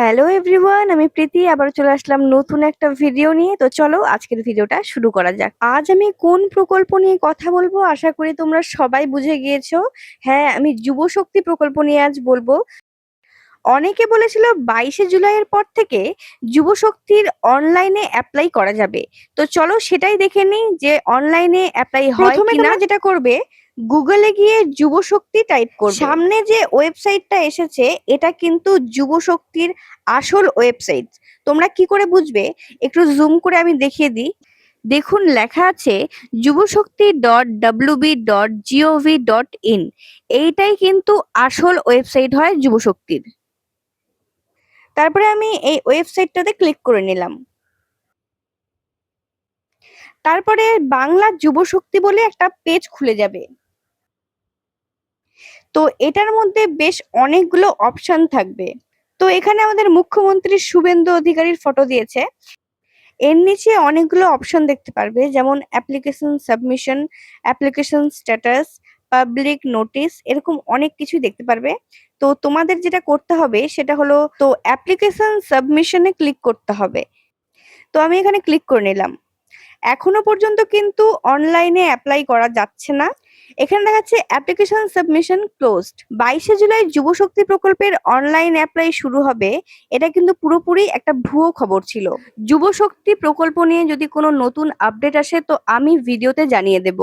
Hello everyone, আমি প্রীতি আবার চলে আসলাম নতুন একটা ভিডিও নিয়ে। তো চলো আজকের ভিডিওটা শুরু করা যাক। আজ আমি কোন প্রকল্প নিয়ে কথা বলবো আশা করি তোমরা সবাই বুঝে গিয়েছো। হ্যাঁ, আমি যুব শক্তি প্রকল্প নিয়ে আজ বলবো। অনেকে বলেছিল 22শে জুলাইয়ের পর থেকে যুব শক্তির অনলাইনে অ্যাপ্লাই করা যাবে। তো চলো সেটাই দেখে নিই যে অনলাইনে অ্যাপ্লাই হয় প্রথমে কিনা। তোমরা যেটা করবে, গুগলে গিয়ে যুব শক্তি টাইপ করবে। সামনে যে ওয়েবসাইটটা এসেছে এটা কিন্তু যুব শক্তির আসল ওয়েবসাইট। তোমরা কি করে বুঝবে, একটু জুম করে আমি দেখিয়ে দিই। দেখুন, লেখা আছে যুবশক্তি.wb.gov.in। এইটাই কিন্তু আসল ওয়েবসাইট হয় যুব শক্তির। তারপরে আমি এই ওয়েবসাইটটাতে ক্লিক করে নিলাম। তারপরে বাংলা যুব শক্তি বলে একটা পেজ খুলে যাবে। তো এটার মধ্যে বেশ অনেকগুলো অপশন থাকবে। তো এখানে আমাদের মুখ্যমন্ত্রী শুভেন্দু অধিকারীর ফটো দিয়েছে। এর নিচে অনেকগুলো অপশন দেখতে পারবে, যেমন application submission, application status, public notice, এরকম অনেক কিছু দেখতে পারবে। তো তোমাদের যেটা করতে হবে সেটা হলো তো অ্যাপ্লিকেশন সাবমিশনে ক্লিক করতে হবে। তো আমি এখানে ক্লিক করে নিলাম। এখনো পর্যন্ত কিন্তু অনলাইনে অ্যাপ্লাই করা যাচ্ছে না। এখানে দেখাচ্ছে অ্যাপ্লিকেশন সাবমিশন ক্লোজড। 22শে জুলাই যুব শক্তি প্রকল্পের অনলাইন অ্যাপ্লাই শুরু হবে, এটা কিন্তু পুরোপুরি একটা ভুয়ো খবর ছিল। যুব শক্তি প্রকল্প নিয়ে যদি কোনো নতুন আপডেট আসে তো আমি ভিডিওতে জানিয়ে দেব।